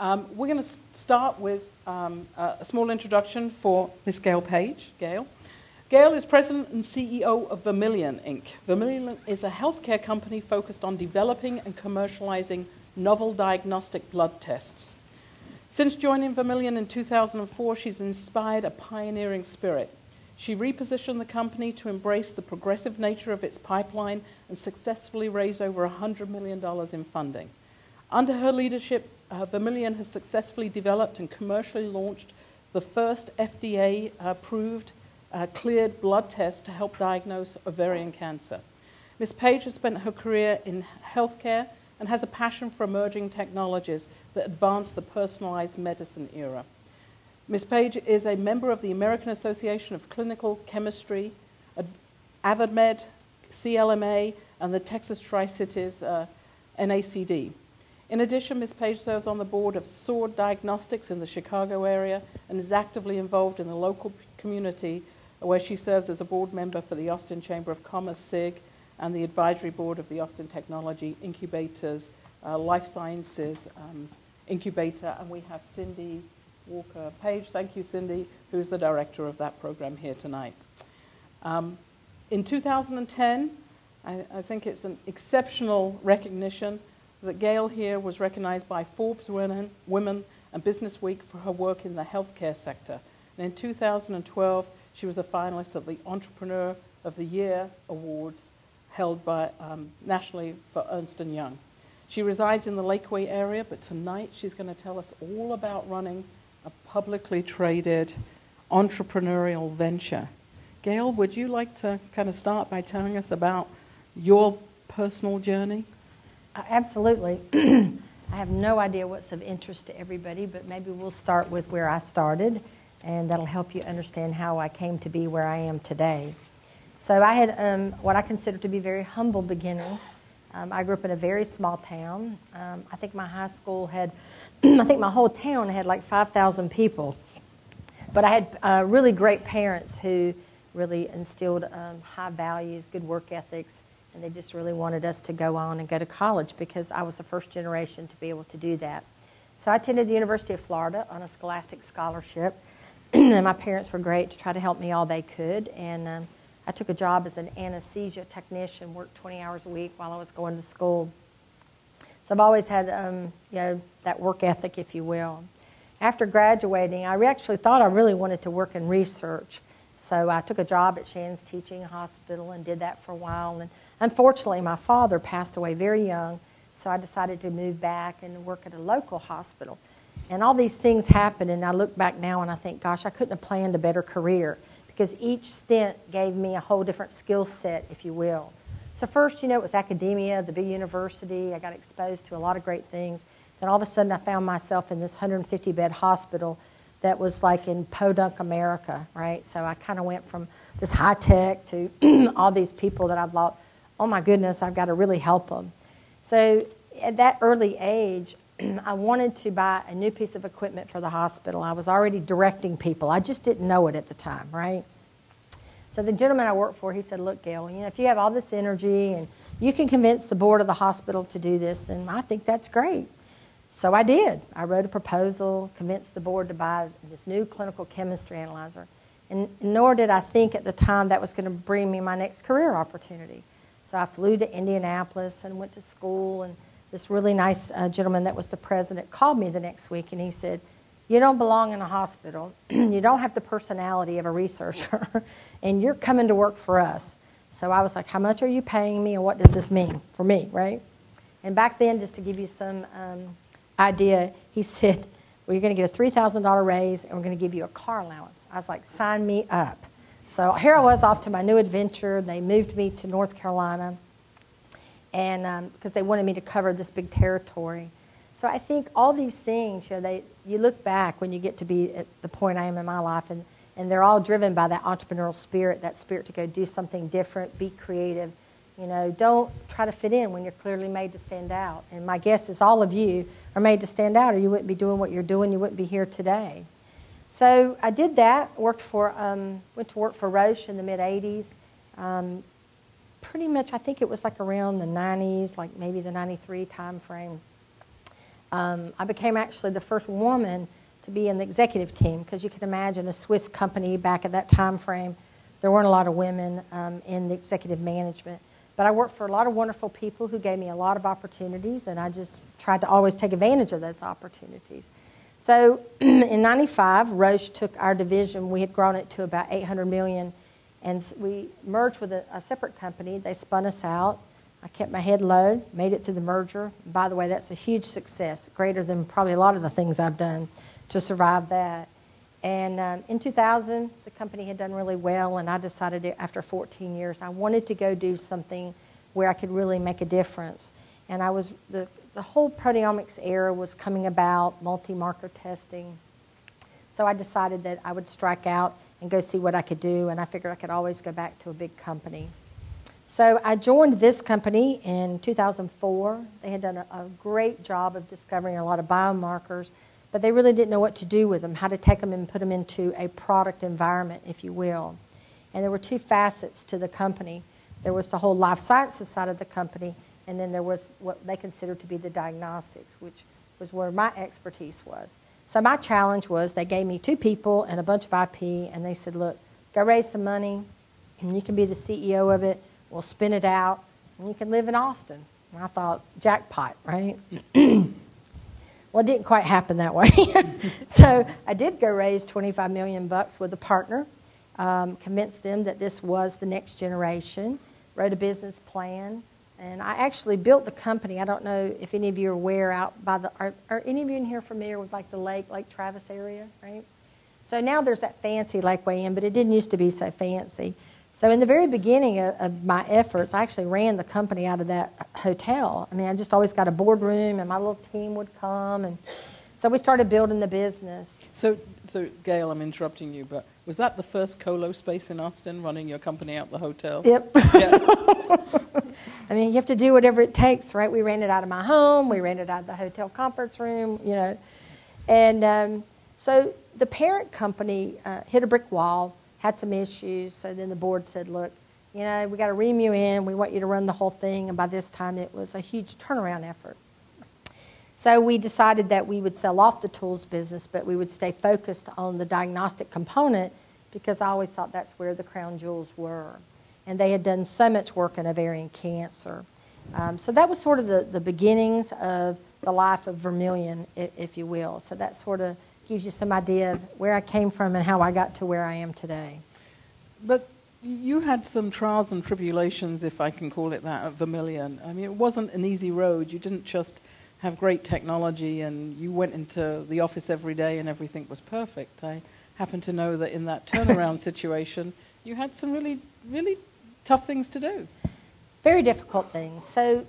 We're going to start with a small introduction for Miss Gail Page. Gail. Gail is president and CEO of Vermillon, Inc. Vermillon is a healthcare company focused on developing and commercializing novel diagnostic blood tests. Since joining Vermillon in 2004, she's inspired a pioneering spirit. She repositioned the company to embrace the progressive nature of its pipeline and successfully raised over $100 million in funding. Under her leadership, Vermillon has successfully developed and commercially launched the first FDA-approved cleared blood test to help diagnose ovarian cancer. Ms. Page has spent her career in healthcare and has a passion for emerging technologies that advance the personalized medicine era. Ms. Page is a member of the American Association of Clinical Chemistry, AvidMed, CLMA, and the Texas Tri-Cities NACD. In addition, Ms. Page serves on the board of Sword Diagnostics in the Chicago area and is actively involved in the local community where she serves as a board member for the Austin Chamber of Commerce, SIG, and the advisory board of the Austin Technology Incubators, Life Sciences Incubator. And we have Cindy Walker Page, thank you Cindy, who's the director of that program here tonight. In 2010, I think it's an exceptional recognition that Gail here was recognized by Forbes Women and Business Week for her work in the healthcare sector. And in 2012, she was a finalist at the Entrepreneur of the Year Awards held by nationally for Ernst & Young. She resides in the Lakeway area, but tonight she's going to tell us all about running a publicly traded entrepreneurial venture. Gail, would you like to kind of start by telling us about your personal journey? Absolutely. I have no idea what's of interest to everybody, but maybe we'll start with where I started, and that'll help you understand how I came to be where I am today. So I had what I consider to be very humble beginnings. I grew up in a very small town. I think my high school had, I think my whole town had like 5,000 people. But I had really great parents who really instilled high values, good work ethics, and they just really wanted us to go on and go to college because I was the first generation to be able to do that. So I attended the University of Florida on a scholastic scholarship, and my parents were great to try to help me all they could. And I took a job as an anesthesia technician, worked 20 hours a week while I was going to school. So I've always had, you know, that work ethic, if you will. After graduating, I actually thought I really wanted to work in research. So I took a job at Shands Teaching Hospital and did that for a while. And unfortunately, my father passed away very young, so I decided to move back and work at a local hospital. And all these things happened, and I look back now and I think, gosh, I couldn't have planned a better career because each stint gave me a whole different skill set, if you will. So first, you know, it was academia, the big university. I got exposed to a lot of great things. Then all of a sudden, I found myself in this 150-bed hospital that was like in Podunk, America, right? So I kind of went from this high tech to all these people that I thought, oh my goodness, I've got to really help them. So at that early age, I wanted to buy a new piece of equipment for the hospital. I was already directing people. I just didn't know it at the time, right? So the gentleman I worked for, he said, look, Gail, you know, if you have all this energy and you can convince the board of the hospital to do this, then I think that's great. So I did. I wrote a proposal, convinced the board to buy this new clinical chemistry analyzer. And nor did I think at the time that was going to bring me my next career opportunity. So I flew to Indianapolis and went to school, and this really nice gentleman that was the president called me the next week, and he said, you don't belong in a hospital. You don't have the personality of a researcher, and you're coming to work for us. So I was like, how much are you paying me, and what does this mean for me, right? And back then, just to give you some idea, he said, well, you're going to get a $3,000 raise, and we're going to give you a car allowance. I was like, sign me up. So here I was off to my new adventure. They moved me to North Carolina, and because they wanted me to cover this big territory. So I think all these things, you know, you look back when you get to be at the point I am in my life, and they're all driven by that entrepreneurial spirit, that spirit to go do something different, be creative. You know, don't try to fit in when you're clearly made to stand out. And my guess is all of you are made to stand out, or you wouldn't be doing what you're doing. You wouldn't be here today. So I did that. Went to work for Roche in the mid '80s. Pretty much, I think it was like around the '90s, like maybe the '93 time frame. I became actually the first woman to be in the executive team, because you can imagine a Swiss company back at that time frame, there weren't a lot of women in the executive management. But I worked for a lot of wonderful people who gave me a lot of opportunities, and I just tried to always take advantage of those opportunities. So in '95, Roche took our division. We had grown it to about $800 million, and we merged with a separate company. They spun us out. I kept my head low, made it through the merger. By the way, that's a huge success, greater than probably a lot of the things I've done to survive that. And in 2000, the company had done really well, and I decided after 14 years, I wanted to go do something where I could really make a difference. And I was, the whole proteomics era was coming about, multi-marker testing. So I decided that I would strike out and go see what I could do, and I figured I could always go back to a big company. So I joined this company in 2004. They had done a great job of discovering a lot of biomarkers, but they really didn't know what to do with them, how to take them and put them into a product environment, if you will. And there were two facets to the company. There was the whole life sciences side of the company, and then there was what they considered to be the diagnostics, which was where my expertise was. So my challenge was they gave me 2 people and a bunch of IP, and they said, look, go raise some money, and you can be the CEO of it. We'll spin it out, and you can live in Austin. And I thought, jackpot, right? Well, it didn't quite happen that way. So I did go raise $25 million with a partner, convinced them that this was the next generation, wrote a business plan, and I actually built the company. I don't know if any of you are aware out by the, are any of you in here familiar with like the Lake Travis area, right? So now there's that fancy Lakeway Inn, but it didn't used to be so fancy. So in the very beginning of my efforts, I actually ran the company out of that hotel. I mean, I just always got a boardroom, and my little team would come, and so we started building the business. So Gail, I'm interrupting you, but was that the first colo space in Austin, running your company out the hotel? Yep. Yeah. I mean, you have to do whatever it takes, right? We ran it out of my home. We ran it out of the hotel conference room, you know. And so the parent company hit a brick wall, had some issues, so then the board said, look, you know, we got to ream you in, we want you to run the whole thing, and by this time it was a huge turnaround effort. So we decided that we would sell off the tools business, but we would stay focused on the diagnostic component, because I always thought that's where the crown jewels were. And they had done so much work in ovarian cancer. So that was sort of the beginnings of the life of Vermillon, if you will. So that sort of gives you some idea of where I came from and how I got to where I am today. But you had some trials and tribulations, if I can call it that, at Vermillon. I mean, it wasn't an easy road. You didn't just have great technology and you went into the office every day and everything was perfect. I happen to know that in that turnaround situation, you had some really, really tough things to do. Very difficult things. So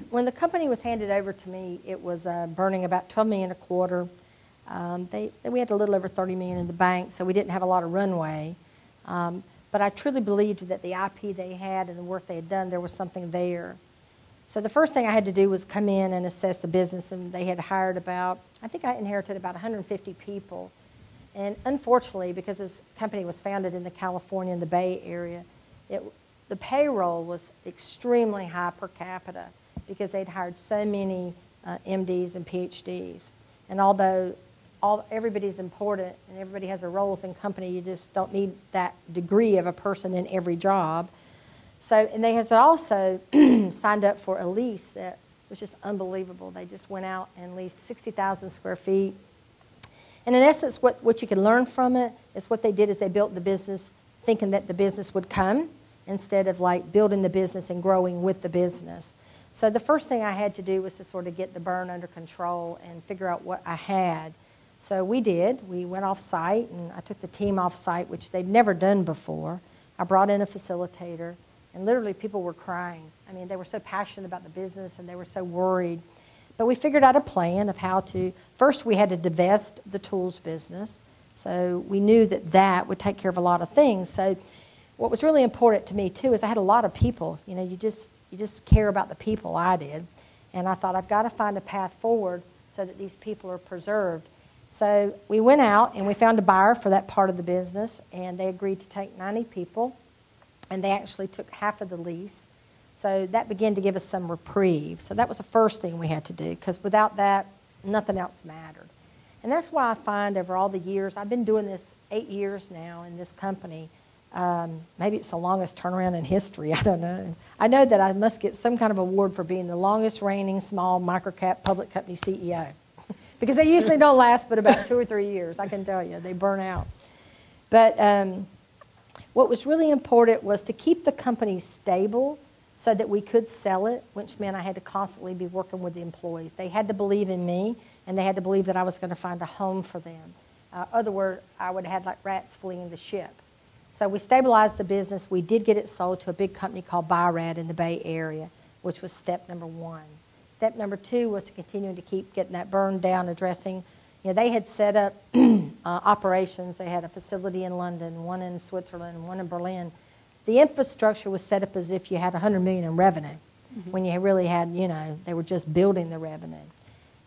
when the company was handed over to me, it was burning about $12 million a quarter. We had a little over $30 million in the bank, so we didn't have a lot of runway. But I truly believed that the IP they had and the work they had done, there was something there. So the first thing I had to do was come in and assess the business, and they had hired about, I think I inherited about 150 people. And unfortunately, because this company was founded in the California and the Bay Area, the payroll was extremely high per capita because they'd hired so many MDs and PhDs. And although everybody's important and everybody has their roles in company, you just don't need that degree of a person in every job. So, and they had also signed up for a lease that was just unbelievable. They just went out and leased 60,000 square feet. And in essence, what you can learn from it is what they did is they built the business thinking that the business would come instead of like building the business and growing with the business. So the first thing I had to do was to sort of get the burn under control and figure out what I had. So we did. We went off-site, and I took the team off-site, which they'd never done before. I brought in a facilitator, and literally people were crying. I mean, they were so passionate about the business, and they were so worried. But we figured out a plan of how to, first we had to divest the tools business. So we knew that that would take care of a lot of things. So what was really important to me, too, is I had a lot of people. You know, you just care about the people. I did. And I thought, I've got to find a path forward so that these people are preserved. So we went out and we found a buyer for that part of the business, and they agreed to take 90 people, and they actually took half of the lease. So that began to give us some reprieve. So that was the first thing we had to do, because without that, Nothing else mattered. And that's why I find over all the years, I've been doing this 8 years now in this company. Maybe it's the longest turnaround in history, I don't know. I know that I must get some kind of award for being the longest reigning small microcap public company CEO. Because they usually don't last but about 2 or 3 years, I can tell you. They burn out. But what was really important was to keep the company stable so that we could sell it, which meant I had to constantly be working with the employees. They had to believe in me, and they had to believe that I was going to find a home for them. Other words, I would have had like rats fleeing the ship. So we stabilized the business. We did get it sold to a big company called BioRad in the Bay Area, which was step number 1. Step number 2 was to continue to keep getting that burned down, addressing. You know, they had set up operations. They had a facility in London, one in Switzerland, one in Berlin. The infrastructure was set up as if you had $100 million in revenue, when you really had, you know, they were just building the revenue.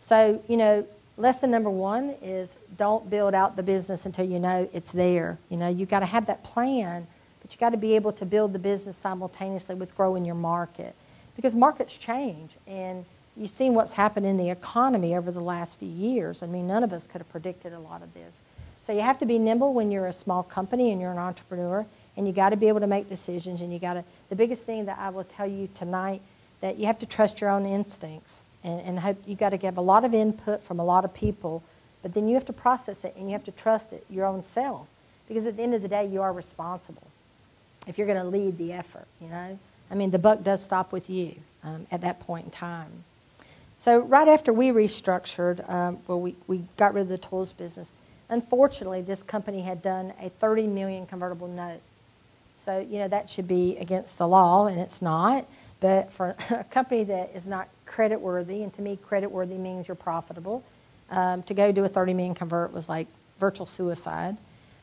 So, you know, lesson number 1 is don't build out the business until you know it's there. You know, you've got to have that plan, but you've got to be able to build the business simultaneously with growing your market. Because markets change, and you've seen what's happened in the economy over the last few years. I mean, none of us could have predicted a lot of this. So you have to be nimble when you're a small company and you're an entrepreneur, and you got to be able to make decisions, and you got to, the biggest thing that I will tell you tonight, that you have to trust your own instincts, and hope you got to give a lot of input from a lot of people, but then you have to process it, and you have to trust it, your own self, because at the end of the day, you are responsible if you're going to lead the effort, you know. I mean, the buck does stop with you at that point in time. So right after we restructured, well, we got rid of the tools business. Unfortunately, this company had done a $30 million convertible note. So, you know, that should be against the law, and it's not. But for a company that is not creditworthy, and to me, creditworthy means you're profitable, to go do a $30 million convert was like virtual suicide.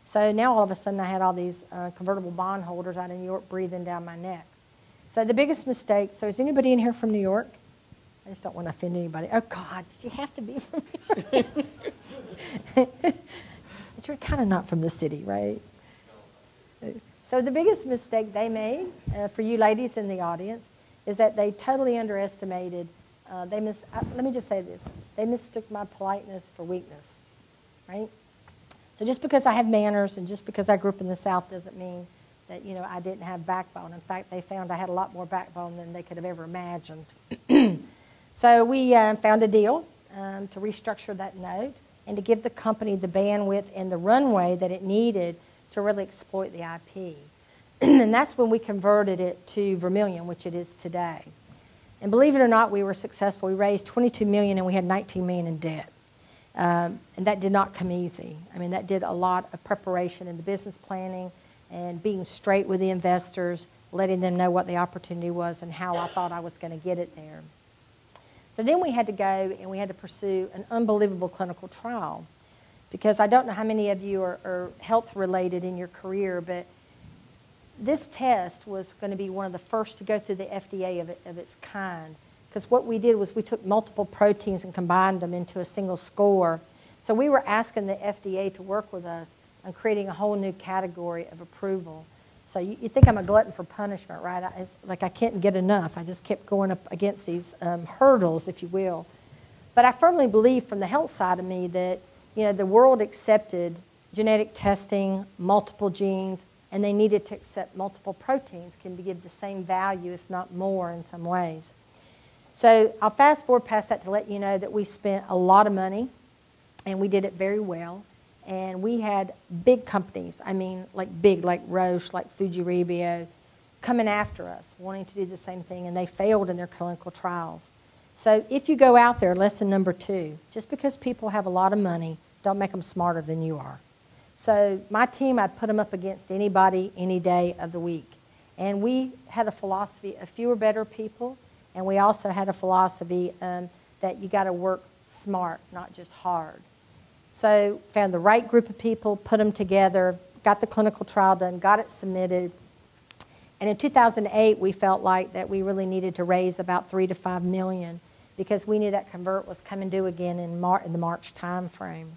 So now all of a sudden I had all these convertible bond holders out of New York breathing down my neck. So the biggest mistake, so is anybody in here from New York? I just don't want to offend anybody. Oh, God, did you have to be from New York? But you're kind of not from the city, right? So the biggest mistake they made, for you ladies in the audience, is that they totally underestimated, let me just say this, they mistook my politeness for weakness, right? So just because I have manners and just because I grew up in the South doesn't mean that, you know, I didn't have backbone. In fact, they found I had a lot more backbone than they could have ever imagined. So we found a deal to restructure that note and to give the company the bandwidth and the runway that it needed to really exploit the IP. And that's when we converted it to Vermillon, which it is today. And believe it or not, we were successful. We raised $22 million and we had $19 million in debt. And that did not come easy. I mean, that did a lot of preparation in the business planning and being straight with the investors, letting them know what the opportunity was and how I thought I was going to get it there. So then we had to go and we had to pursue an unbelievable clinical trial, because I don't know how many of you are health related in your career, but this test was going to be one of the first to go through the FDA of its kind. Because what we did was we took multiple proteins and combined them into a single score. So we were asking the FDA to work with us on creating a whole new category of approval. So you think I'm a glutton for punishment, right? It's like I can't get enough. I just kept going up against these hurdles, if you will. But I firmly believe from the health side of me that, you know, the world accepted genetic testing, multiple genes, and they needed to accept multiple proteins can give the same value, if not more, in some ways. So I'll fast forward past that to let you know that we spent a lot of money, and we did it very well. And we had big companies, I mean, like big, like Roche, like Fuji-Rebio, coming after us, wanting to do the same thing, and they failed in their clinical trials. So if you go out there, lesson number 2, just because people have a lot of money, don't make them smarter than you are. So my team, I'd put them up against anybody, any day of the week. And we had a philosophy of fewer, better people, and we also had a philosophy that you got to work smart, not just hard. So found the right group of people, put them together, got the clinical trial done, got it submitted. And in 2008, we felt like that we really needed to raise about $3 to $5 million because we knew that convert was coming due again in the March time frame.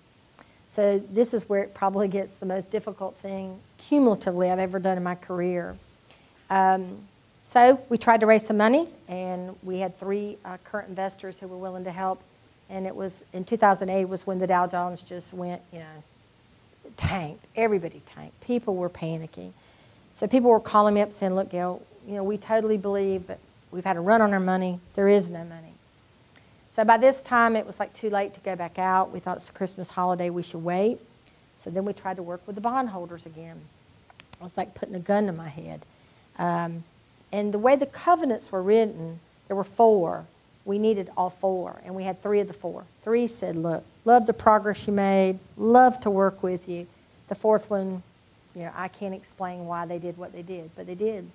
So this is where it probably gets the most difficult thing cumulatively I've ever done in my career. So we tried to raise some money, and we had 3 current investors who were willing to help And it was, in 2008 was when the Dow Jones just went, tanked. Everybody tanked. People were panicking. So people were calling me up saying, look, Gail, we totally believe, but we've had a run on our money. There is no money. So by this time, it was like too late to go back out. We thought it's the Christmas holiday. We should wait. So then we tried to work with the bondholders again. It was like putting a gun to my head. And the way the covenants were written, there were 4. We needed all 4, and we had 3 of the 4. 3 said, look, love the progress you made, love to work with you. The 4th one, I can't explain why they did what they did, but they did.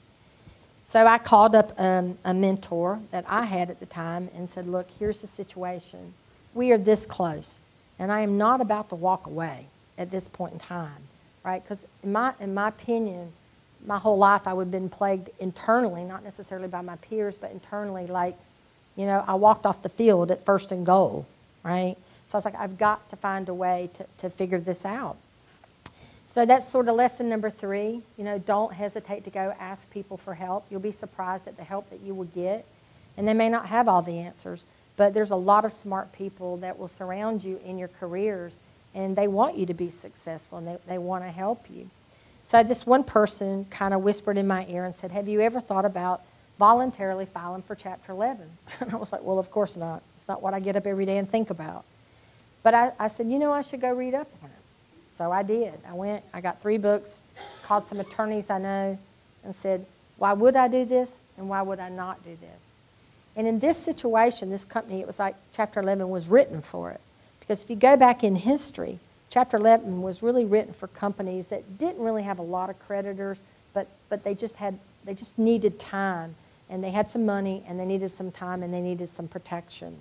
So I called up a mentor that I had at the time and said, look, here's the situation. We are this close, and I am not about to walk away at this point in time, right? Because in my opinion, my whole life I would have been plagued internally, not necessarily by my peers, but internally, like, I walked off the field at 1st and goal, right? So I was like, I've got to find a way to figure this out. So that's sort of lesson number 3. Don't hesitate to go ask people for help. You'll be surprised at the help that you will get. And they may not have all the answers, but there's a lot of smart people that will surround you in your careers, and they want you to be successful, and they want to help you. So this one person kind of whispered in my ear and said, have you ever thought about voluntarily filing for Chapter 11? And I was like, well, of course not. It's not what I get up every day and think about. But I said, I should go read up on it. So I did. I went, I got 3 books, called some attorneys I know, and said, why would I do this, and why would I not do this? And in this situation, this company, it was like Chapter 11 was written for it. Because if you go back in history, Chapter 11 was really written for companies that didn't really have a lot of creditors, but they just needed time, and they had some money, and they needed some time, and they needed some protection.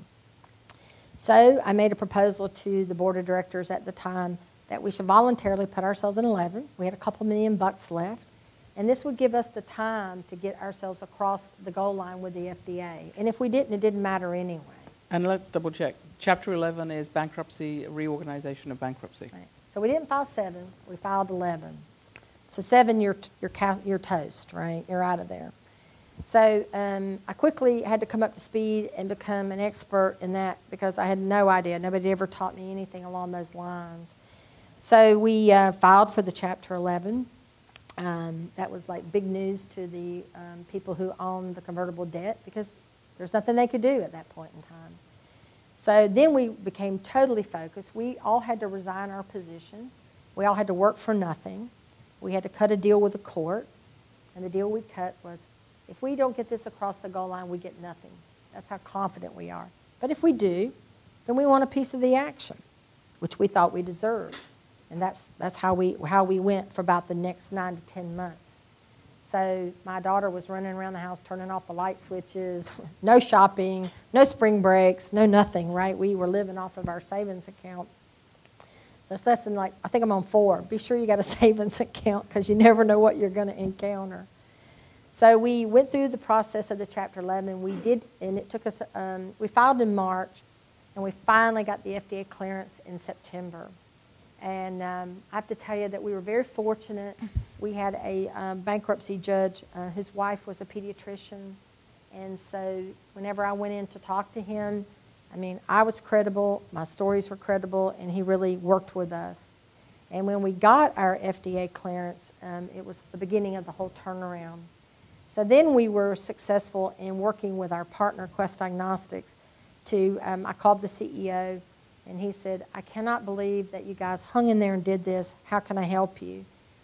So I made a proposal to the board of directors at the time that we should voluntarily put ourselves in 11. We had a couple $1 million left, and this would give us the time to get ourselves across the goal line with the FDA. And if we didn't, it didn't matter anyway. And let's double check. Chapter 11 is bankruptcy, reorganization of bankruptcy. Right. So we didn't file 7, we filed 11. So 7, you're toast, right? You're out of there. So I quickly had to come up to speed and become an expert in that because I had no idea. Nobody ever taught me anything along those lines. So we filed for the Chapter 11. That was like big news to the people who owned the convertible debt because there's nothing they could do at that point in time. So then we became totally focused. We all had to resign our positions. We all had to work for nothing. We had to cut a deal with the court. And the deal we cut was, if we don't get this across the goal line, we get nothing. That's how confident we are. But if we do, then we want a piece of the action, which we thought we deserved. And that's how we went for about the next 9 to 10 months. So my daughter was running around the house, turning off the light switches, no shopping, no spring breaks, no nothing, right? We were living off of our savings account. That's lesson like, I think I'm on 4. Be sure you got a savings account because you never know what you're going to encounter. So we went through the process of the Chapter 11. We did, and it took us, we filed in March, and we finally got the FDA clearance in September. And I have to tell you that we were very fortunate. We had a bankruptcy judge. His wife was a pediatrician. And so whenever I went in to talk to him, I mean, I was credible, my stories were credible, and he really worked with us. And when we got our FDA clearance, it was the beginning of the whole turnaround. So then we were successful in working with our partner, Quest Diagnostics, to, I called the CEO, and he said, I cannot believe that you guys hung in there and did this. How can I help you?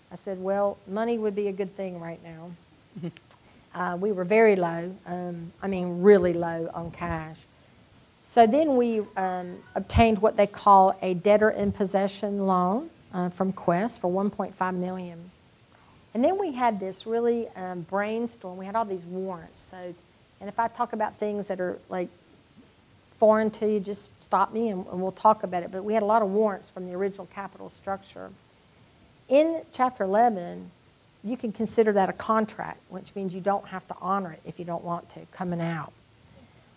I said, well, money would be a good thing right now. We were very low, I mean really low on cash. So then we obtained what they call a debtor in possession loan from Quest for $1.5 million. And then we had this really brainstorm. We had all these warrants. So, and if I talk about things that are like foreign to you, just stop me and we'll talk about it. But we had a lot of warrants from the original capital structure. In Chapter 11, you can consider that a contract, which means you don't have to honor it if you don't want to, coming out.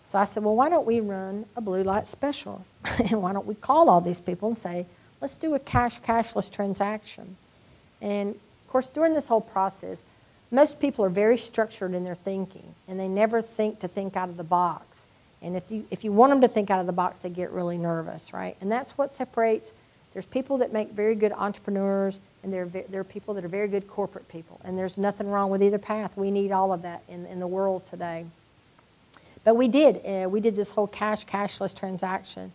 So I said, well, why don't we run a blue light special? And why don't we call all these people and say, let's do a cashless transaction. And of course, during this whole process, most people are very structured in their thinking, and they never think out of the box. And if you want them to think out of the box, they get really nervous, right? And that's what separates. There's people that make very good entrepreneurs, and there are people that are very good corporate people. And there's nothing wrong with either path. We need all of that in the world today. But we did this whole cashless transaction.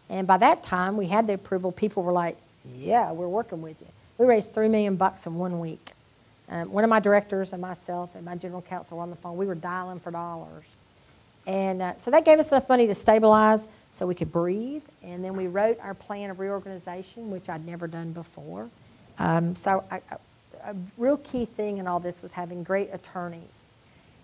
And by that time, we had the approval. People were like, yeah, we're working with you. We raised $3 million in 1 week. One of my directors and myself and my general counsel were on the phone. We were dialing for dollars. And so that gave us enough money to stabilize so we could breathe. And then we wrote our plan of reorganization, which I'd never done before. So a real key thing in all this was having great attorneys.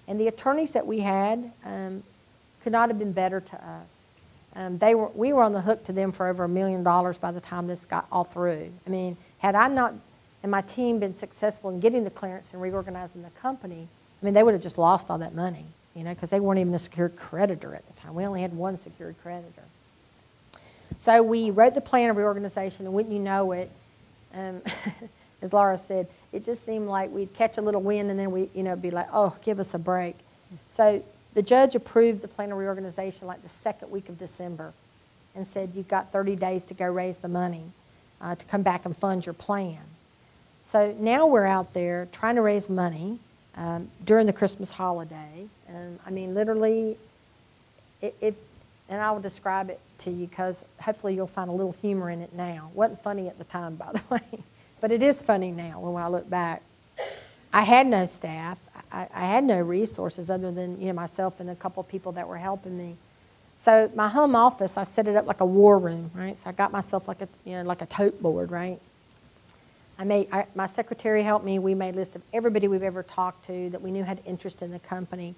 And the attorneys that we had could not have been better to us. We were on the hook to them for over $1 million by the time this got all through. I mean, had I not and my team been successful in getting the clearance and reorganizing the company, I mean, they would have just lost all that money, you know, because they weren't even a secured creditor at the time. We only had one secured creditor. So we wrote the plan of reorganization, and wouldn't you know it, as Laura said, it just seemed like we'd catch a little wind and then we, you know, be like, oh, give us a break. So the judge approved the plan of reorganization like the second week of December and said, you've got 30 days to go raise the money to come back and fund your plan. So now we're out there trying to raise money during the Christmas holiday. I mean, literally, and I will describe it to you because hopefully you'll find a little humor in it now. It wasn't funny at the time, by the way, but it is funny now when I look back. I had no staff. I had no resources other than, you know, myself and a couple of people that were helping me. So my home office, I set it up like a war room, right? So I got myself like a, you know, like a tote board, right? My secretary helped me. We made a list of everybody we've ever talked to that we knew had interest in the company.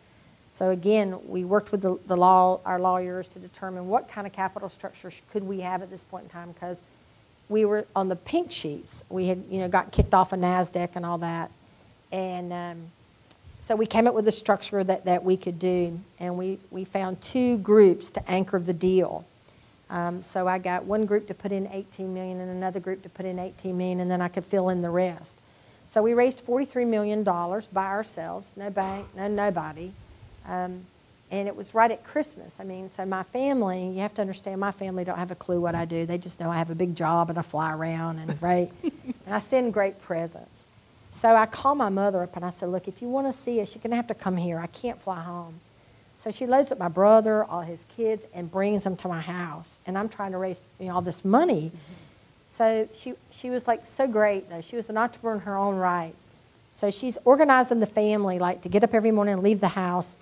So again, we worked with our lawyers to determine what kind of capital structure could we have at this point in time, because we were on the pink sheets. We had, you know, got kicked off of NASDAQ and all that. And so we came up with a structure that we could do, and we found 2 groups to anchor the deal. So I got one group to put in $18 million and another group to put in $18 million, and then I could fill in the rest. So we raised $43 million by ourselves, no bank, no nobody. And it was right at Christmas. I mean, so my family, you have to understand, my family don't have a clue what I do. They just know I have a big job and I fly around, and right? And I send great presents. So I called my mother up and I said, look, if you want to see us, you're going to have to come here. I can't fly home. So she loads up my brother, all his kids, and brings them to my house. And I'm trying to raise, you know, all this money. So she was like so great, though. She was an entrepreneur in her own right. So she's organizing the family, like to get up every morning and leave the house.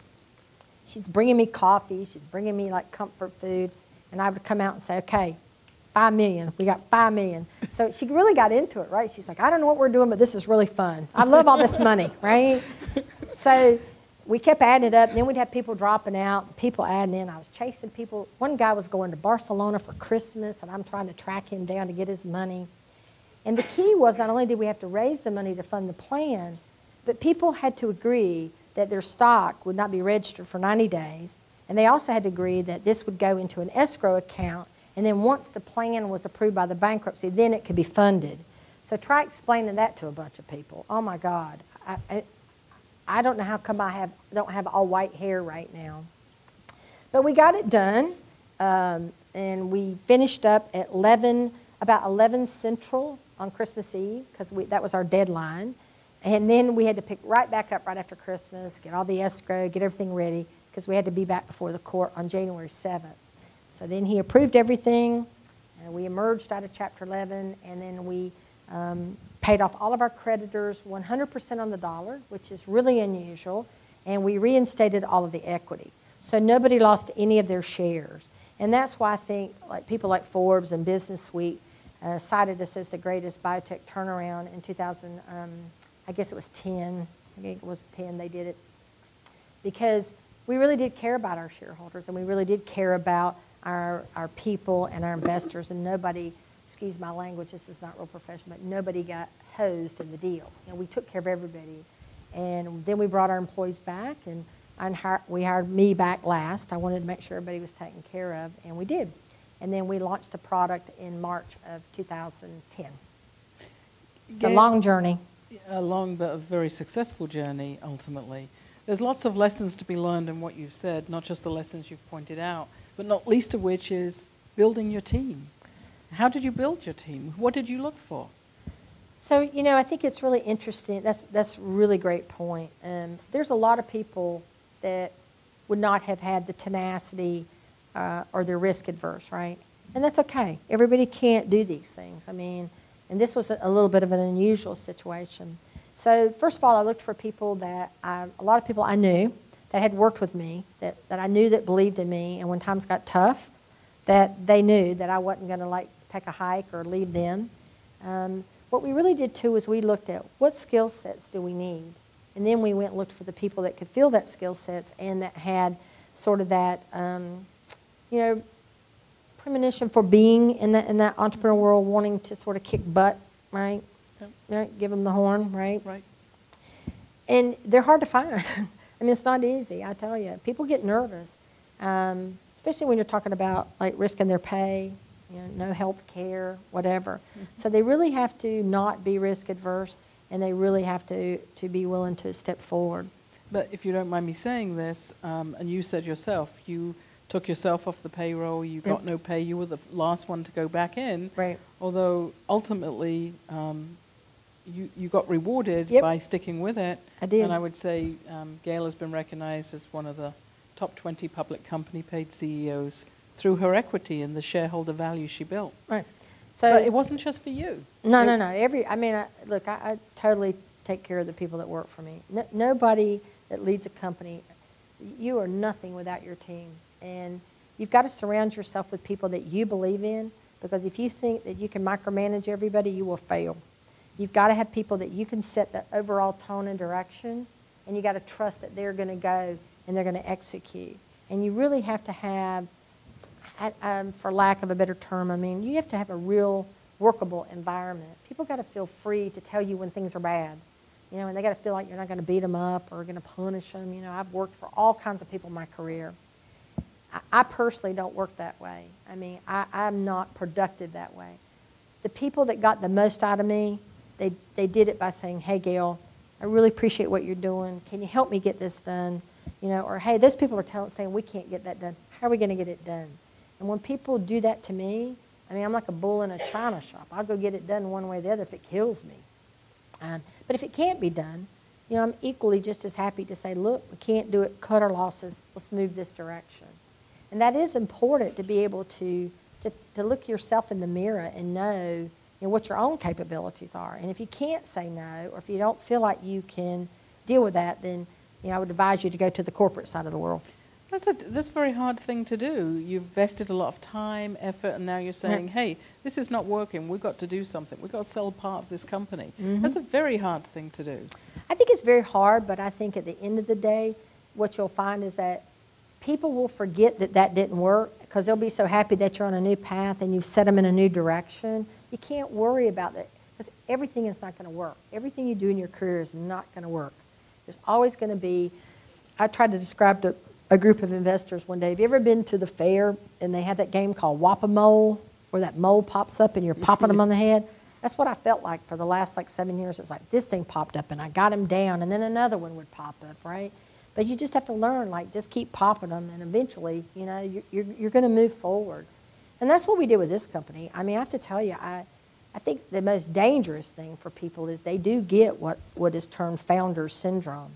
She's bringing me coffee. She's bringing me like comfort food. And I would come out and say, okay, $5 million. We got $5 million. So she really got into it, right? She's like, I don't know what we're doing, but this is really fun. I love all this money, right? So we kept adding it up, and then we'd have people dropping out, people adding in. I was chasing people. One guy was going to Barcelona for Christmas, and I'm trying to track him down to get his money. And the key was not only did we have to raise the money to fund the plan, but people had to agree that their stock would not be registered for 90 days, and they also had to agree that this would go into an escrow account, and then once the plan was approved by the bankruptcy, then it could be funded. So try explaining that to a bunch of people. Oh, my God. I don't know how come don't have all white hair right now. But we got it done, and we finished up at about 11 Central on Christmas Eve, because that was our deadline. And then we had to pick right back up right after Christmas, get all the escrow, get everything ready, because we had to be back before the court on January 7th. So then he approved everything, and we emerged out of Chapter 11, and then we paid off all of our creditors 100% on the dollar, which is really unusual, and we reinstated all of the equity. So nobody lost any of their shares. And that's why I think people like Forbes and Business Week cited us as the greatest biotech turnaround in 2000, I guess it was 10. I think it was 10 they did it. Because we really did care about our shareholders, and we really did care about our people and our investors, and nobody, excuse my language, this is not real professional, but nobody got hosed in the deal. You know, we took care of everybody. And then we brought our employees back, and we hired me back last. I wanted to make sure everybody was taken care of, and we did. And then we launched the product in March of 2010. It's a long journey. A long but a very successful journey, ultimately. There's lots of lessons to be learned in what you've said, not just the lessons you've pointed out, but not least of which is building your team. How did you build your team? What did you look for? So, you know, I think it's really interesting. That's a really great point. There's a lot of people that would not have had the tenacity or they're risk adverse, right? And that's okay. Everybody can't do these things. I mean, and this was a little bit of an unusual situation. So first of all, I looked for people that a lot of people I knew that had worked with me, that I knew that believed in me, and when times got tough, that they knew that I wasn't going to like take a hike or leave them. What we really did too is we looked at what skill sets do we need, and then we went and looked for the people that could fill that skill sets and that had sort of that, you know, premonition for being in that entrepreneurial world, wanting to sort of kick butt, right? Yep. Right? Give them the horn, right? Right. And they're hard to find. I mean, it's not easy, I tell you. People get nervous, especially when you're talking about like risking their pay, you know, no health care, whatever. Mm-hmm. So they really have to not be risk adverse, and they really have to be willing to step forward. But if you don't mind me saying this, and you said yourself, you took yourself off the payroll, you got no pay, you were the last one to go back in. Right. Although ultimately you got rewarded by sticking with it. I did. And I would say Gail has been recognized as one of the top 20 public company paid CEOs through her equity and the shareholder value she built. Right. So but it wasn't just for you. No. Look, I totally take care of the people that work for me. Nobody that leads a company, you are nothing without your team. And you've got to surround yourself with people that you believe in, because if you think that you can micromanage everybody, you will fail. You've got to have people that you can set the overall tone and direction, and you got to trust that they're going to go and they're going to execute. And you really have to have, for lack of a better term, I mean, you have to have a real workable environment. People got to feel free to tell you when things are bad, you know, and they got to feel like you're not going to beat them up or going to punish them. You know, I've worked for all kinds of people in my career. I personally don't work that way. I mean, I'm not productive that way. The people that got the most out of me, they did it by saying, hey, Gail, I really appreciate what you're doing. Can you help me get this done? You know, or hey, those people are saying we can't get that done. How are we going to get it done? And when people do that to me, I mean, I'm like a bull in a china shop. I'll go get it done one way or the other if it kills me. But if it can't be done, you know, I'm equally just as happy to say, look, we can't do it, cut our losses, let's move this direction. And that is important, to be able to look yourself in the mirror and know, you know, what your own capabilities are. And if you can't say no, or if you don't feel like you can deal with that, then, you know, I would advise you to go to the corporate side of the world. That's a very hard thing to do. You've vested a lot of time, effort, and now you're saying, hey, this is not working. We've got to do something. We've got to sell part of this company. Mm-hmm. That's a very hard thing to do. I think it's very hard, but I think at the end of the day, what you'll find is that people will forget that didn't work, because they'll be so happy that you're on a new path and you've set them in a new direction. You can't worry about that, because everything is not going to work. Everything you do in your career is not going to work. There's always going to be, I tried to describe to a group of investors one day, have you ever been to the fair and they have that game called Whack-A-Mole, where that mole pops up and you're popping them on the head? That's what I felt like for the last 7 years. It's like this thing popped up and I got him down, and then another one would pop up, right? But you just have to learn, just keep popping them, and eventually, you know, you're going to move forward. And that's what we did with this company. I mean, I have to tell you, I think the most dangerous thing for people is they do get what is termed founder syndrome.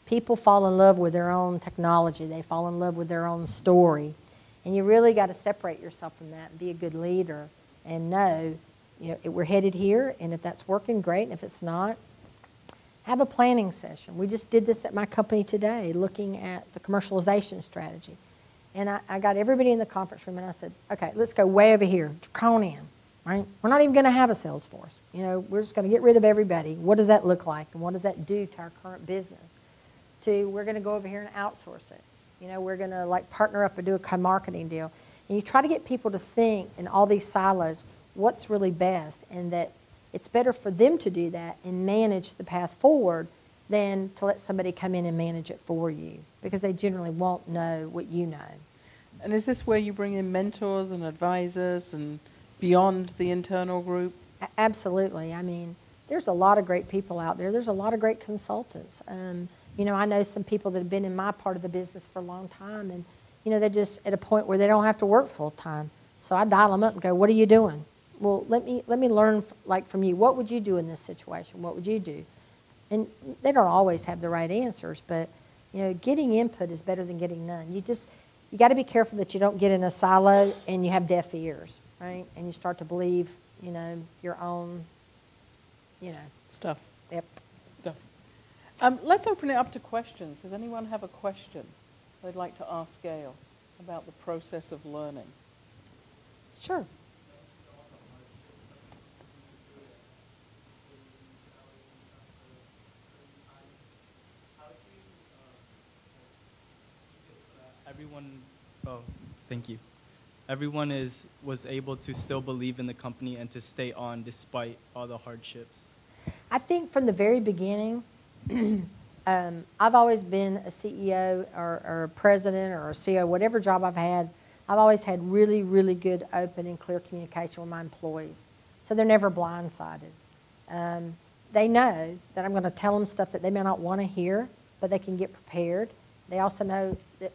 People fall in love with their own technology. They fall in love with their own story. And you really got to separate yourself from that and be a good leader and know, you know, we're headed here, and if that's working, great, and if it's not, have a planning session. We just did this at my company today, looking at the commercialization strategy. And I got everybody in the conference room, and I said, okay, let's go way over here, draconian, right? We're not even going to have a sales force. You know, we're just going to get rid of everybody. What does that look like, and what does that do to our current business? We're going to go over here and outsource it. You know, we're going to partner up and do a co-marketing deal. And you try to get people to think in all these silos what's really best, and that it's better for them to do that and manage the path forward than to let somebody come in and manage it for you, because they generally won't know what you know. And is this where you bring in mentors and advisors and beyond the internal group? Absolutely. I mean, there's a lot of great people out there. There's a lot of great consultants. You know, I know some people that have been in my part of the business for a long time, and, you know, they're just at a point where they don't have to work full time. So I dial them up and go, what are you doing? Well, let me learn, like, from you. What would you do in this situation? What would you do? And they don't always have the right answers, but, you know, getting input is better than getting none. You got to be careful that you don't get in a silo and you have deaf ears, right? And you start to believe, you know, your own, you know. Stuff. Yep. Stuff. Let's open it up to questions. Does anyone have a question they'd like to ask Gail about the process of learning? Sure. Thank you. Everyone was able to still believe in the company and to stay on despite all the hardships. I think from the very beginning, I've always been a CEO or a president or a CEO, whatever job I've had, I've always had really, really good, open, and clear communication with my employees. So they're never blindsided. They know that I'm going to tell them stuff that they may not want to hear, but they can get prepared. They also know that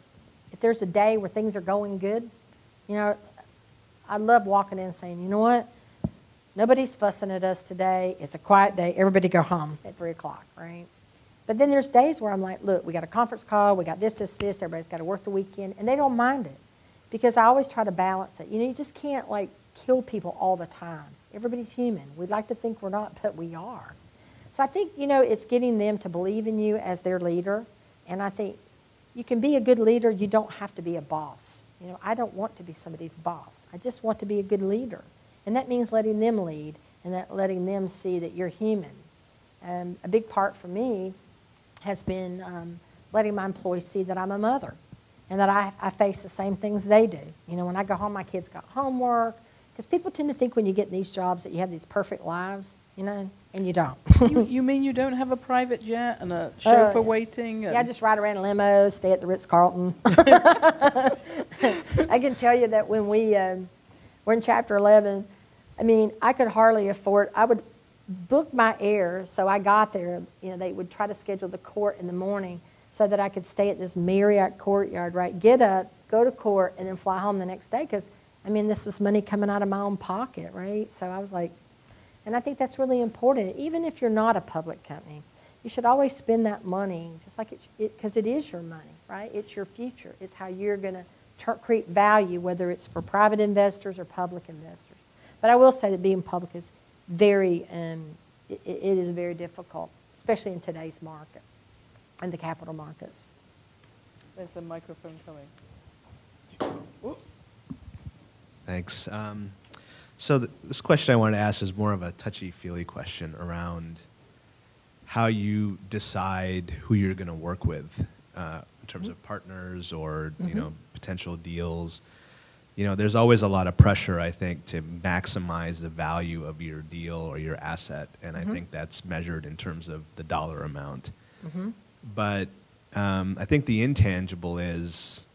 if there's a day where things are going good, you know, I love walking in and saying, you know what? Nobody's fussing at us today. It's a quiet day. Everybody go home at 3 o'clock, right? But then there's days where I'm like, look, we got a conference call. We got this. Everybody's got to work the weekend. And they don't mind it because I always try to balance it. You know, you just can't, like, kill people all the time. Everybody's human. We'd like to think we're not, but we are. So I think, you know, it's getting them to believe in you as their leader. And I think you can be a good leader. You don't have to be a boss. You know, I don't want to be somebody's boss. I just want to be a good leader. And that means letting them lead and letting them see that you're human. A big part for me has been letting my employees see that I'm a mother and that I face the same things they do. You know, when I go home, my kids got homework. Because people tend to think when you get in these jobs that you have these perfect lives, you know, and you don't. You mean you don't have a private jet and a chauffeur waiting? Yeah, I just ride around in limos, stay at the Ritz-Carlton. I can tell you that when we were in Chapter 11, I mean, I could hardly afford, I would book my air, so I got there, you know, they would try to schedule the court in the morning so that I could stay at this Marriott courtyard, right, get up, go to court, and then fly home the next day, because, I mean, this was money coming out of my own pocket, right? So I was like, and I think that's really important. Even if you're not a public company, you should always spend that money, just like because it is your money, right? It's your future. It's how you're going to create value, whether it's for private investors or public investors. But I will say that being public is very, it is very difficult, especially in today's market, in the capital markets. There's a microphone coming. Oops. Thanks. So this question I wanted to ask is more of a touchy-feely question around how you decide who you're going to work with in terms of partners or you know, potential deals. You know, there's always a lot of pressure, I think, to maximize the value of your deal or your asset, and I think that's measured in terms of the dollar amount. But I think the intangible is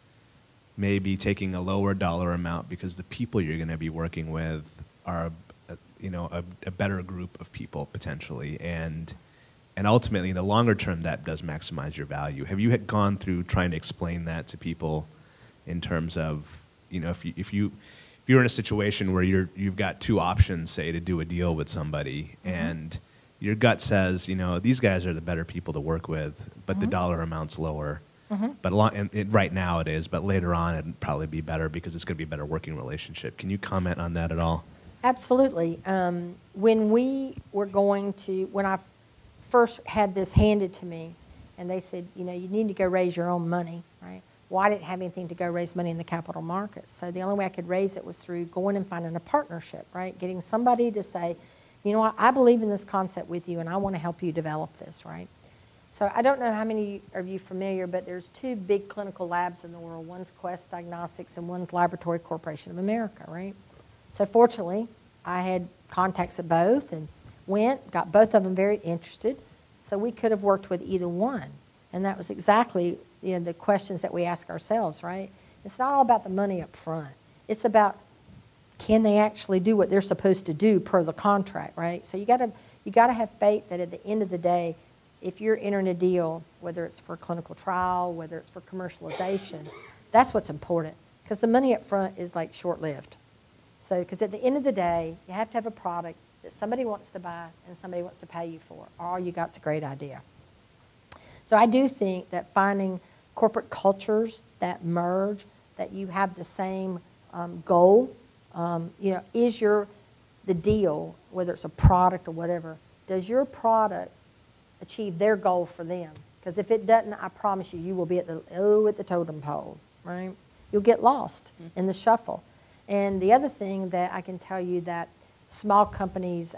maybe taking a lower dollar amount because the people you're going to be working with are, you know, a better group of people potentially, and ultimately in the longer term that does maximize your value. Have you gone through trying to explain that to people in terms of, you know, if you're in a situation where you've got two options, say, to do a deal with somebody, and your gut says, you know, these guys are the better people to work with, but the dollar amount's lower. But right now it is, but later on it'd probably be better because it's going to be a better working relationship. Can you comment on that at all? Absolutely. When I first had this handed to me, and they said, you know, you need to go raise your own money, right? Well, I didn't have anything to go raise money in the capital markets. So the only way I could raise it was through going and finding a partnership, right? Getting somebody to say, you know what, I believe in this concept with you and I want to help you develop this, right? So I don't know how many of you are familiar, but there's two big clinical labs in the world. One's Quest Diagnostics and one's Laboratory Corporation of America, right? So fortunately, I had contacts at both and got both of them very interested. So we could have worked with either one. And that was exactly, you know, the questions that we ask ourselves, right? It's not all about the money up front. It's about, can they actually do what they're supposed to do per the contract, right? So you got to have faith that at the end of the day, if you're entering a deal, whether it's for clinical trial, whether it's for commercialization, that's what's important, because the money up front is like short-lived. So, because at the end of the day, you have to have a product that somebody wants to buy and somebody wants to pay you for. All you got's a great idea. So I do think that finding corporate cultures that merge, that you have the same goal, is the deal, whether it's a product or whatever, does your product achieve their goal for them? Because if it doesn't, I promise you, you will be at the totem pole, right? You'll get lost in the shuffle. And the other thing that I can tell you that small companies,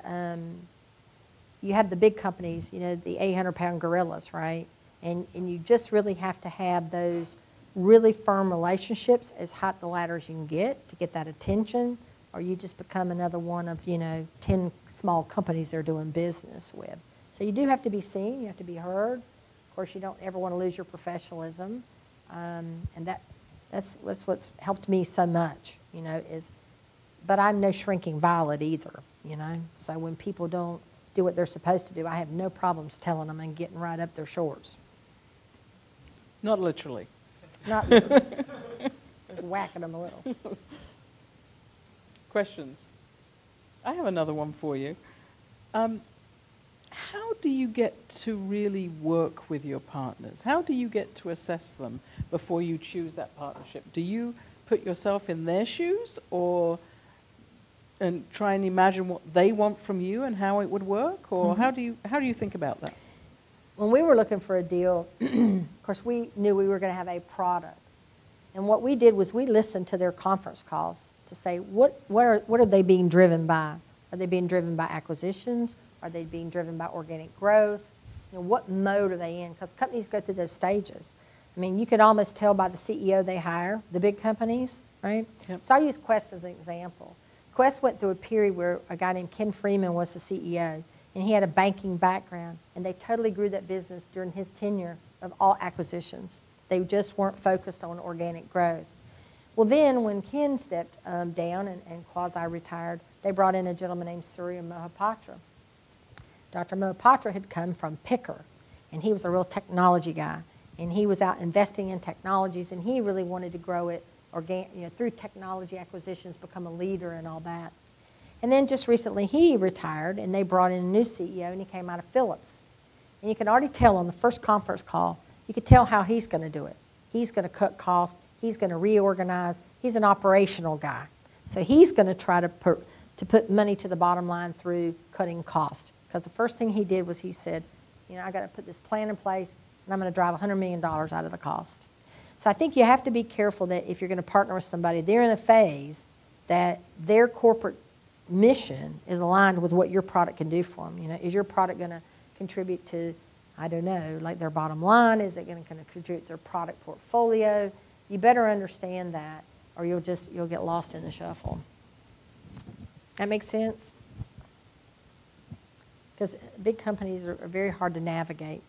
you have the big companies, the 800-pound gorillas, right? And you just really have to have those really firm relationships as high the ladder as you can get to get that attention, or you just become another one of, 10 small companies they're doing business with. So you do have to be seen, you have to be heard. Of course, you don't ever want to lose your professionalism. And that's what's helped me so much, but I'm no shrinking violet either, So when people don't do what they're supposed to do, I have no problems telling them and getting right up their shorts. Not literally. Not literally. Just whacking them a little. Questions? I have another one for you. How do you get to really work with your partners? How do you get to assess them before you choose that partnership? Do you put yourself in their shoes and try and imagine what they want from you and how it would work? Or how do you think about that? When we were looking for a deal, of course, we knew we were going to have a product. And what we did was we listened to their conference calls to say, what are they being driven by? Are they being driven by acquisitions? Are they being driven by organic growth? What mode are they in? Because companies go through those stages. I mean, you could almost tell by the CEO they hire, the big companies, right? Yep. So I'll use Quest as an example. Quest went through a period where a guy named Ken Freeman was the CEO, and he had a banking background, and they totally grew that business during his tenure of all acquisitions. They just weren't focused on organic growth. Well, then when Ken stepped down and quasi-retired, they brought in a gentleman named Surya Mohapatra. Dr. Mohapatra had come from Picker, and he was a real technology guy, and he was out investing in technologies, and he really wanted to grow it through technology acquisitions, become a leader and all that. And then just recently he retired, and they brought in a new CEO, and he came out of Philips. And you can already tell on the first conference call, you could tell how he's going to do it. He's going to cut costs. He's going to reorganize. He's an operational guy. So he's going to try to put money to the bottom line through cutting costs. Because the first thing he did was he said, I got to put this plan in place, and I'm going to drive $100 million out of the cost. So I think you have to be careful that if you're going to partner with somebody, they're in a phase that their corporate mission is aligned with what your product can do for them. Is your product going to contribute to, I don't know, like their bottom line? Is it going to contribute to their product portfolio? You better understand that, or you'll get lost in the shuffle. That makes sense? Because big companies are very hard to navigate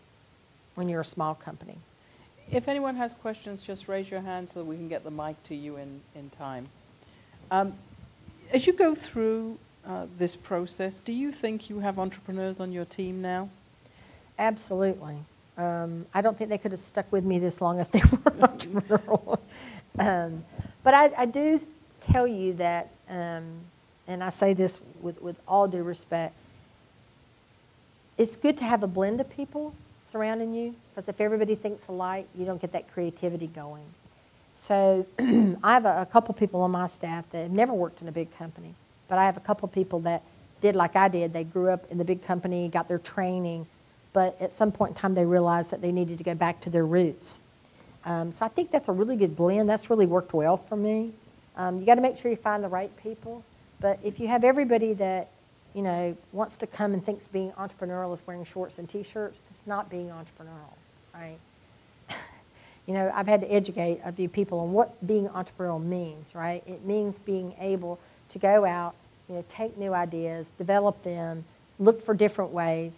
when you're a small company. If anyone has questions, just raise your hand so that we can get the mic to you in time. As you go through this process, do you think you have entrepreneurs on your team now? Absolutely. I don't think they could have stuck with me this long if they weren't entrepreneurial. But I do tell you that, and I say this with all due respect, it's good to have a blend of people surrounding you, because if everybody thinks alike, you don't get that creativity going. So I have a couple people on my staff that have never worked in a big company, but I have a couple people that did like I did. They grew up in the big company, got their training, but at some point in time they realized that they needed to go back to their roots. So I think that's a really good blend. That's really worked well for me. You got to make sure you find the right people, but if you have everybody that wants to come and thinks being entrepreneurial is wearing shorts and T-shirts, it's not being entrepreneurial, right? I've had to educate a few people on what being entrepreneurial means, right? It means being able to go out, take new ideas, develop them, look for different ways.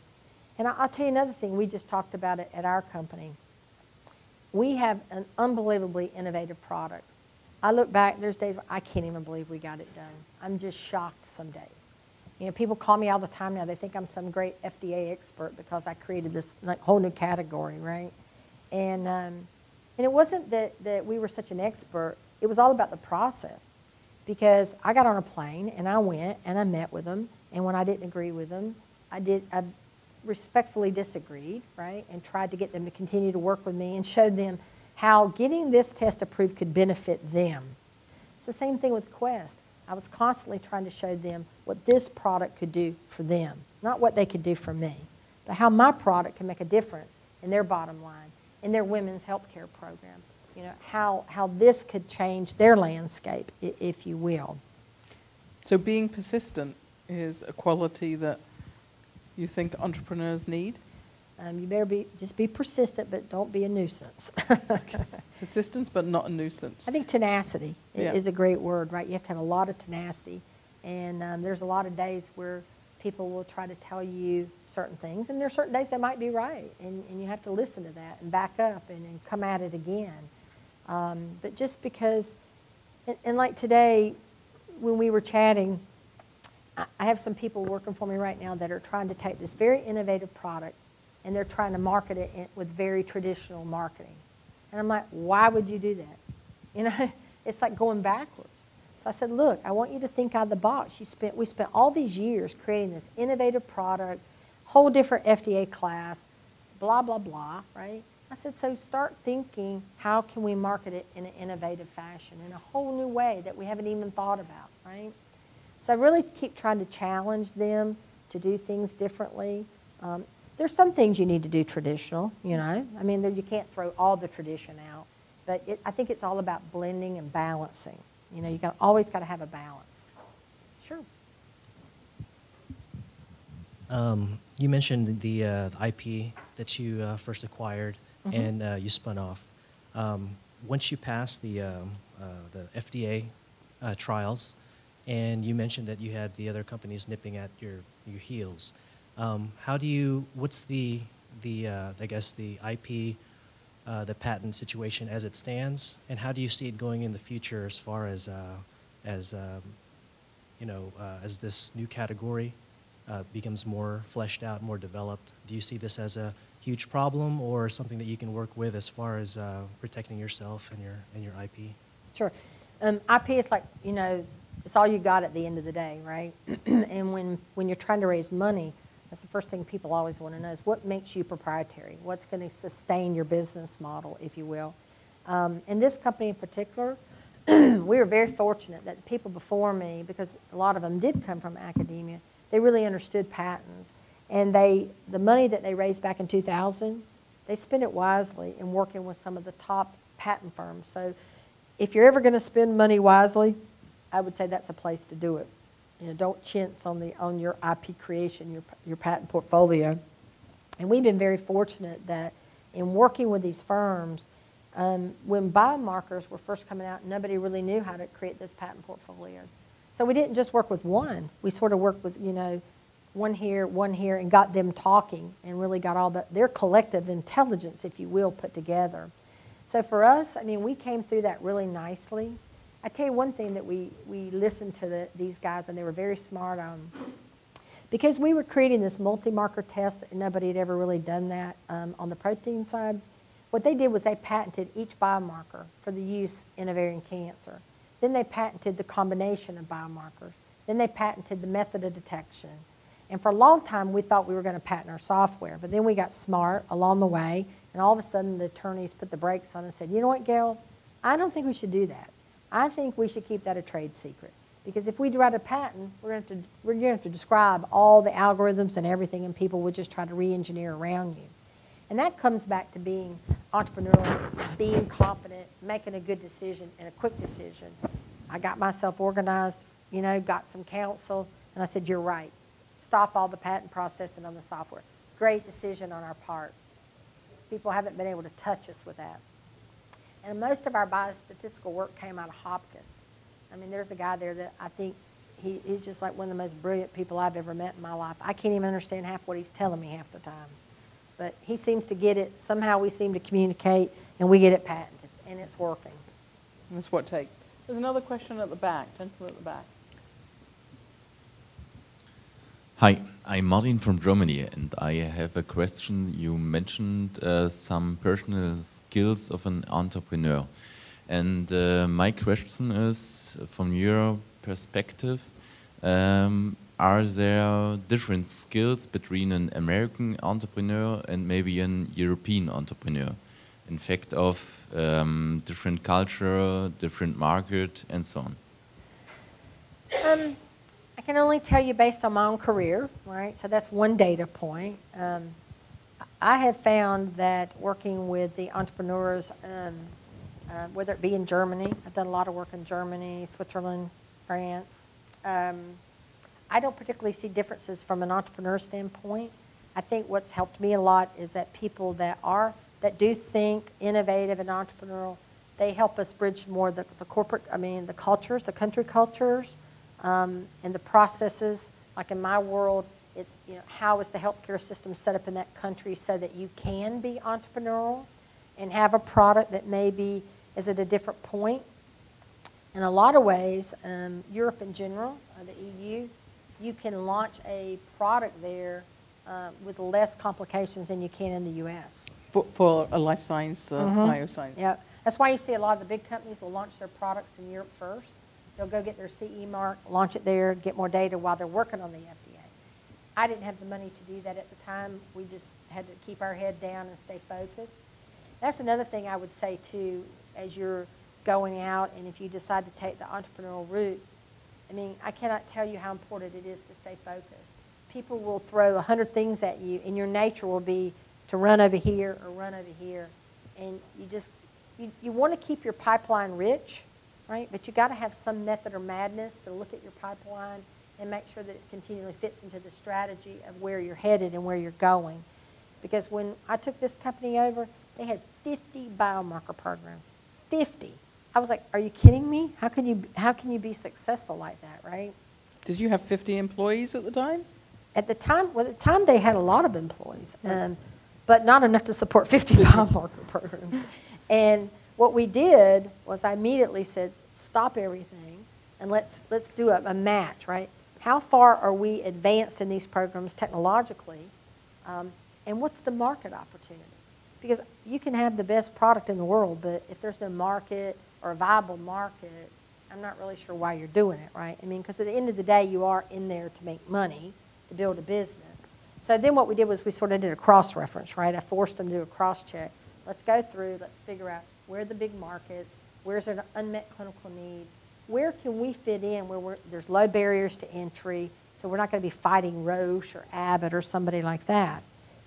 And I'll tell you another thing, we just talked about it at our company. We have an unbelievably innovative product. I look back, there's days where I can't even believe we got it done. I'm just shocked some days. You know, people call me all the time now. They think I'm some great FDA expert because I created this like whole new category, right? And it wasn't that we were such an expert. It was all about the process. Because I got on a plane and I went and I met with them, and when I didn't agree with them, I respectfully disagreed, right? And tried to get them to continue to work with me and showed them how getting this test approved could benefit them. It's the same thing with Quest. I was constantly trying to show them what this product could do for them, not what they could do for me, but how my product can make a difference in their bottom line, in their women's health care program. You know, how this could change their landscape, if you will. So being persistent is a quality that you think entrepreneurs need? You better just be persistent, but don't be a nuisance. Persistence, but not a nuisance. I think tenacity Yeah. is a great word, right? You have to have a lot of tenacity. And there's a lot of days where people will try to tell you certain things, and there are certain days that might be right, and you have to listen to that and back up and come at it again. But just because, and like today, when we were chatting, I have some people working for me right now that are trying to take this very innovative product and they're trying to market it with very traditional marketing. And I'm like, why would you do that? You know, it's like going backwards. So I said, look, I want you to think out of the box. We spent all these years creating this innovative product, whole different FDA class, blah, blah, blah, right? I said, so start thinking, how can we market it in an innovative fashion, in a whole new way that we haven't even thought about, right? So I really keep trying to challenge them to do things differently. There's some things you need to do traditional, you know. I mean, you can't throw all the tradition out. But I think it's all about blending and balancing. You know, always got to have a balance. Sure. You mentioned the IP that you first acquired and you spun off. Once you passed the FDA trials, and you mentioned that you had the other companies nipping at your heels, what's the I guess the IP, the patent situation as it stands, and how do you see it going in the future as far as this new category becomes more fleshed out, more developed? Do you see this as a huge problem or something that you can work with as far as protecting yourself and your IP? Sure. IP is like, you know, it's all you got at the end of the day, right? And when you're trying to raise money, that's the first thing people always want to know is what makes you proprietary? What's going to sustain your business model, if you will? In this company in particular, we were very fortunate that the people before me, because a lot of them did come from academia, they really understood patents. And the money that they raised back in 2000, they spent it wisely in working with some of the top patent firms. So if you're ever going to spend money wisely, I would say that's a place to do it. You know, don't chintz on your IP creation, your patent portfolio. And we've been very fortunate that in working with these firms, when biomarkers were first coming out, nobody really knew how to create this patent portfolio. So we didn't just work with one. We sort of worked with, you know, one here, and got them talking and really got all their collective intelligence, if you will, put together. So for us, I mean, we came through that really nicely. I tell you one thing that we listened to these guys, and they were very smart on. Because we were creating this multi-marker test, and nobody had ever really done that on the protein side, what they did was they patented each biomarker for the use in ovarian cancer. Then they patented the combination of biomarkers. Then they patented the method of detection. And for a long time, we thought we were going to patent our software. But then we got smart along the way, and all of a sudden the attorneys put the brakes on and said, you know what, Gail, I don't think we should do that. I think we should keep that a trade secret. Because if we write a patent, we're going to have to describe all the algorithms and everything, and people would just try to re-engineer around you. And that comes back to being entrepreneurial, being confident, making a good decision and a quick decision. I got myself organized, you know, got some counsel, and I said, you're right. Stop all the patent processing on the software. Great decision on our part. People haven't been able to touch us with that. And most of our biostatistical work came out of Hopkins. I mean, there's a guy there that I think he's just like one of the most brilliant people I've ever met in my life. I can't even understand half what he's telling me half the time. But he seems to get it. Somehow we seem to communicate, and we get it patented, and it's working. And that's what it takes. There's another question at the back. Gentleman at the back. Hi, I'm Martin from Germany, and I have a question. You mentioned some personal skills of an entrepreneur. And my question is, from your perspective, are there different skills between an American entrepreneur and maybe an European entrepreneur? In fact, of different culture, different market, and so on. I can only tell you based on my own career, right? So that's one data point. I have found that working with the entrepreneurs, whether it be in Germany, I've done a lot of work in Germany, Switzerland, France. I don't particularly see differences from an entrepreneur standpoint. I think what's helped me a lot is that people that do think innovative and entrepreneurial, they help us bridge more the corporate, the cultures, the country cultures, and the processes. Like in my world, it's, how is the healthcare system set up in that country so that you can be entrepreneurial and have a product that maybe is at a different point. In a lot of ways, Europe in general, the EU, you can launch a product there with less complications than you can in the U.S. For a life science, bioscience. Yeah, that's why you see a lot of the big companies will launch their products in Europe first. They'll go get their CE mark, launch it there, get more data while they're working on the FDA. I didn't have the money to do that at the time. We just had to keep our head down and stay focused. That's another thing I would say too, as you're going out and if you decide to take the entrepreneurial route. I cannot tell you how important it is to stay focused. People will throw 100 things at you, and your nature will be to run over here or run over here. And you want to keep your pipeline rich, right? But you got to have some method or madness to look at your pipeline and make sure that it continually fits into the strategy of where you're headed and where you're going. Because when I took this company over, they had 50 biomarker programs. 50. I was like, are you kidding me? How can you be successful like that, right? Did you have 50 employees at the time? At the time they had a lot of employees, but not enough to support 50 biomarker programs. And what we did was I immediately said, stop everything and let's do a match, right? How far are we advanced in these programs technologically, and what's the market opportunity? Because you can have the best product in the world, but if there's no market or a viable market, I'm not really sure why you're doing it, right? Because at the end of the day, you are in there to make money, to build a business. So then what we did was we sort of did a cross-reference, right? I forced them to do a cross-check. Let's go through, let's figure out where are the big markets, where's there an unmet clinical need, where can we fit in where there's low barriers to entry, so we're not going to be fighting Roche or Abbott or somebody like that.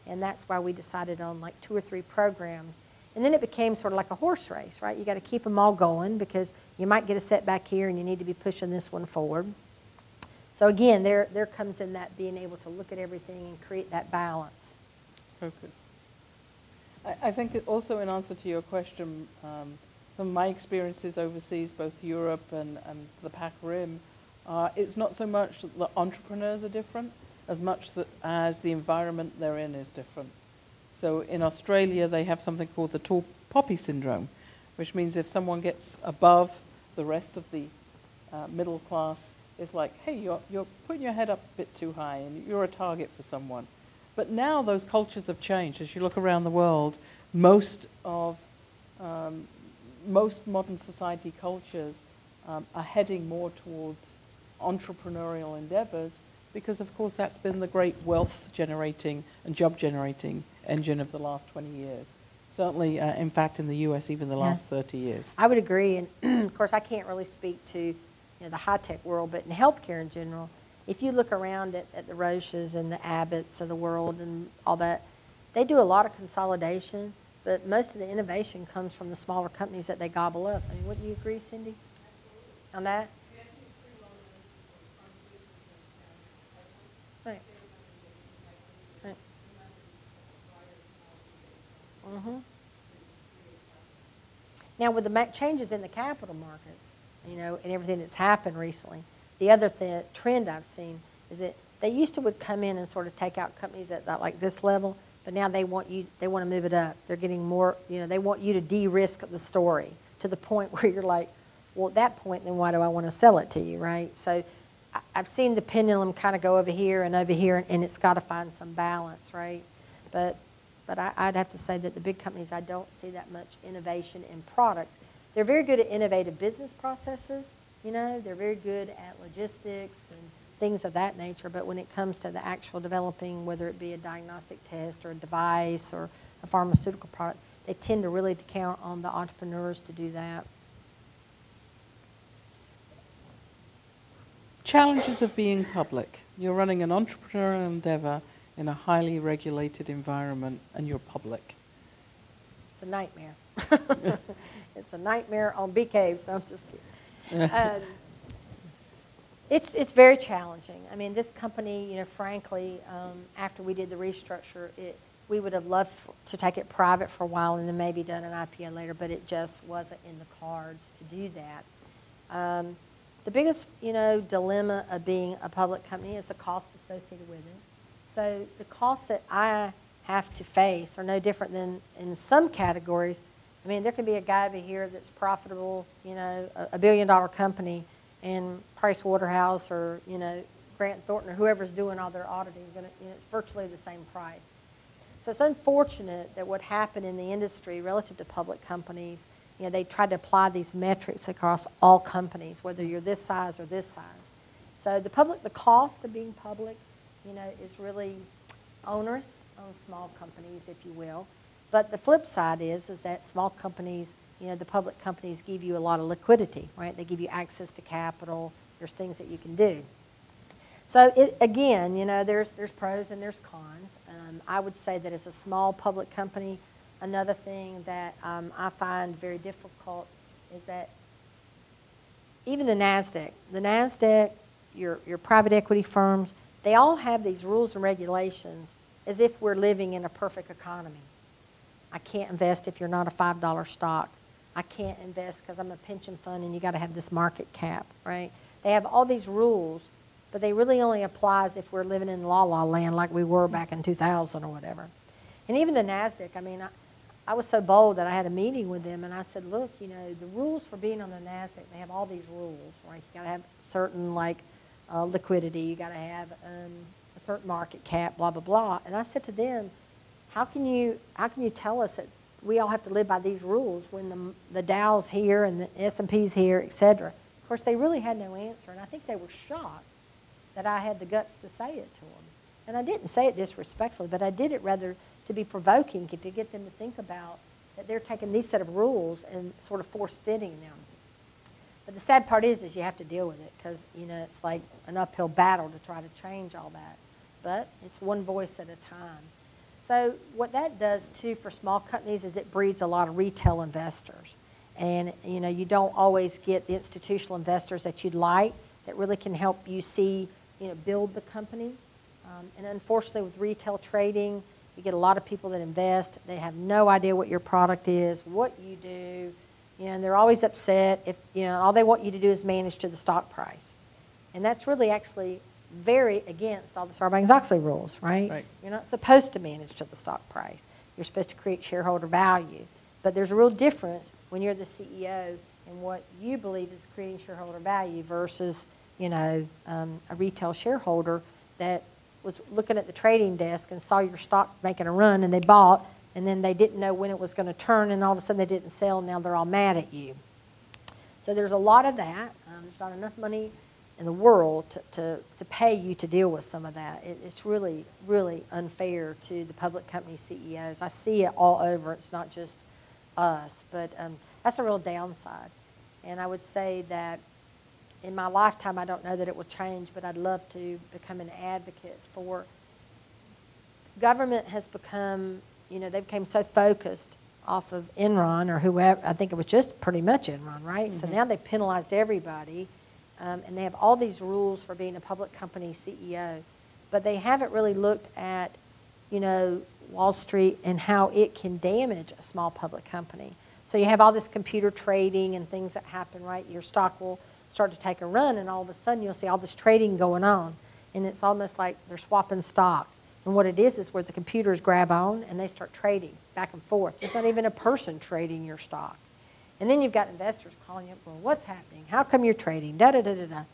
And that's why we decided on like 2 or 3 programs. And then it became sort of like a horse race, right? You got to keep them all going because you might get a setback here and you need to be pushing this one forward. So again, there comes in that being able to look at everything and create that balance. Focus. I think also in answer to your question, from my experiences overseas, both Europe and the PAC Rim, it's not so much that the entrepreneurs are different as much as the environment they're in is different. So in Australia, they have something called the tall poppy syndrome, which means if someone gets above the rest of the middle class, it's like, hey, you're putting your head up a bit too high and you're a target for someone. But now those cultures have changed. As you look around the world, most modern society cultures are heading more towards entrepreneurial endeavors because, of course, that's been the great wealth-generating and job-generating engine of the last 20 years. Certainly, in fact, in the U.S., even the last 30 years. I would agree. And, of course, I can't really speak to the high-tech world, but in healthcare in general, if you look around at the Roches and the Abbotts of the world and all that, they do a lot of consolidation, but most of the innovation comes from the smaller companies that they gobble up. Wouldn't you agree, Cindy, on that? Right. Right. Mm-hmm. Now, with the changes in the capital markets, and everything that's happened recently, the other trend I've seen is that they used to would come in and sort of take out companies at like this level, but now they want to move it up. They're getting more, they want you to de-risk the story to the point where you're like, well, at that point, then why do I want to sell it to you, right? So I've seen the pendulum kind of go over here, and it's got to find some balance, right? But I'd have to say that the big companies, I don't see that much innovation in products. They're very good at innovative business processes, you know. They're very good at logistics and things of that nature, but when it comes to the actual developing, whether it be a diagnostic test or a device or a pharmaceutical product, they tend to really count on the entrepreneurs to do that. Challenges of being public. You're running an entrepreneurial endeavor in a highly regulated environment, and you're public. It's a nightmare. It's a nightmare on bee caves. No, I'm just kidding. It's very challenging. I mean, this company, you know, frankly, after we did the restructure, we would have loved to take it private for a while and then maybe done an IPO later, but it just wasn't in the cards to do that. The biggest, you know, dilemma of being a public company is the cost associated with it. So the costs that I have to face are no different than in some categories. I mean, there can be a guy over here that's profitable, you know, a $1 billion company, and Price Waterhouse or, you know, Grant Thornton or whoever's doing all their auditing, you know, it's virtually the same price. So it's unfortunate that what happened in the industry relative to public companies, you know, they tried to apply these metrics across all companies, whether you're this size or this size. So the cost of being public, you know, is really onerous on small companies, if you will. But the flip side is that small companies, you know, the public companies give you a lot of liquidity, right? They give you access to capital. There's things that you can do. So again, you know, there's pros and there's cons. I would say that as a small public company, another thing that I find very difficult is that even the NASDAQ, your private equity firms, they all have these rules and regulations as if we're living in a perfect economy. I can't invest if you're not a $5 stock. I can't invest because I'm a pension fund and you got to have this market cap, right? They have all these rules, but they really only apply as if we're living in la-la land like we were back in 2000 or whatever. And even the NASDAQ, I mean, I was so bold that I had a meeting with them and I said, look, you know, the rules for being on the NASDAQ, they have all these rules, right? You got to have certain, like, liquidity, you got to have a certain market cap, blah, blah, blah. And I said to them, how can you tell us that we all have to live by these rules when the Dow's here and the S&P's here, et cetera? Of course, they really had no answer, and I think they were shocked that I had the guts to say it to them. And I didn't say it disrespectfully, but I did it rather to be provoking, to get them to think about that they're taking these set of rules and sort of force-fitting them. But the sad part is you have to deal with it because, you know, it's like an uphill battle to try to change all that. But it's one voice at a time. So what that does, too, for small companies is it breeds a lot of retail investors. And, you know, you don't always get the institutional investors that you'd like that really can help you see, you know, build the company. And unfortunately, with retail trading, you get a lot of people that invest. They have no idea what your product is, what you do, you know, and they're always upset if, you know, all they want you to do is manage to the stock price. And that's really actually very against all the Sarbanes-Oxley rules, right? You're not supposed to manage to the stock price. You're supposed to create shareholder value. But there's a real difference when you're the CEO and what you believe is creating shareholder value versus, you know, a retail shareholder that was looking at the trading desk and saw your stock making a run and they bought and then they didn't know when it was going to turn and all of a sudden they didn't sell and now they're all mad at you. So there's a lot of that. There's not enough money in the world to pay you to deal with some of that. It's really, really unfair to the public company CEOs. I see it all over. It's not just us, but that's a real downside. And I would say that in my lifetime, I don't know that it will change, but I'd love to become an advocate for government has become, you know, they became so focused off of Enron or whoever. I think it was just pretty much Enron, right? Mm-hmm. So now they've penalized everybody, and they have all these rules for being a public company CEO, but they haven't really looked at, you know, Wall Street and how it can damage a small public company. So you have all this computer trading and things that happen, right? Your stock will start to take a run, and all of a sudden you'll see all this trading going on, and it's almost like they're swapping stock. And what it is where the computers grab on and they start trading back and forth. There's not even a person trading your stock. And then you've got investors calling you up, well, what's happening? How come you're trading? Da-da-da-da-da.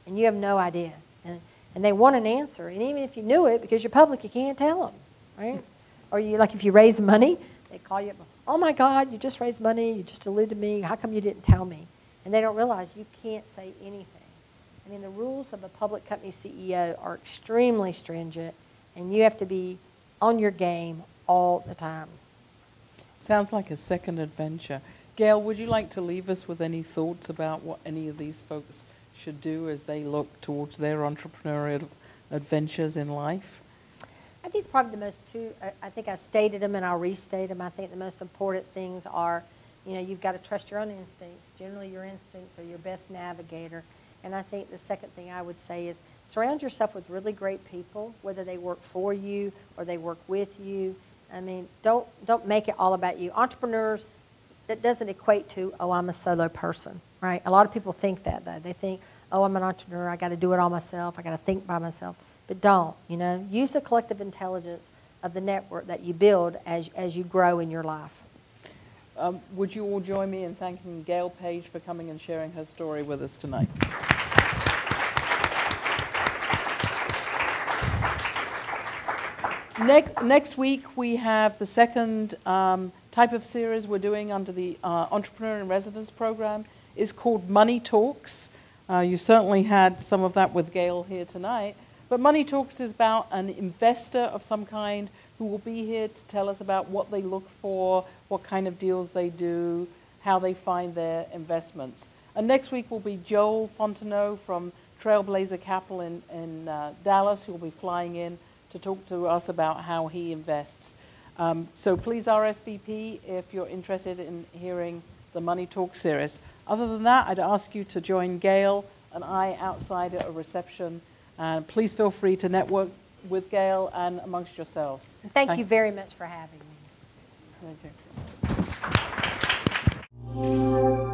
and you have no idea. And they want an answer. And even if you knew it, because you're public, you can't tell them, right? Or you, like if you raise money, they call you up, oh my God, you just raised money, you just eluded me, how come you didn't tell me? And they don't realize you can't say anything. I mean, the rules of a public company CEO are extremely stringent, and you have to be on your game all the time. Sounds like a second adventure. Gail, would you like to leave us with any thoughts about what any of these folks should do as they look towards their entrepreneurial adventures in life? I think probably the most I think I stated them and I'll restate them. I think the most important things are, you know, you've got to trust your own instincts. Generally, your instincts are your best navigator. And I think the second thing I would say is surround yourself with really great people, whether they work for you or they work with you. I mean, don't make it all about you. Entrepreneurs, that doesn't equate to, oh, I'm a solo person, right? A lot of people think that, though. They think, oh, I'm an entrepreneur, I got to do it all myself, I got to think by myself. But don't, you know, use the collective intelligence of the network that you build as you grow in your life. Would you all join me in thanking Gail Page for coming and sharing her story with us tonight? Next week, we have the second type of series we're doing under the Entrepreneur in Residence program. It's called Money Talks. You certainly had some of that with Gail here tonight. But Money Talks is about an investor of some kind who will be here to tell us about what they look for, what kind of deals they do, how they find their investments. And next week will be Joel Fontenot from Trailblazer Capital in Dallas, who will be flying in to talk to us about how he invests. So please RSVP if you're interested in hearing the Money Talk series. Other than that, I'd ask you to join Gail and I outside at a reception. Please feel free to network with Gail and amongst yourselves. Thank you very much for having me. Thank you.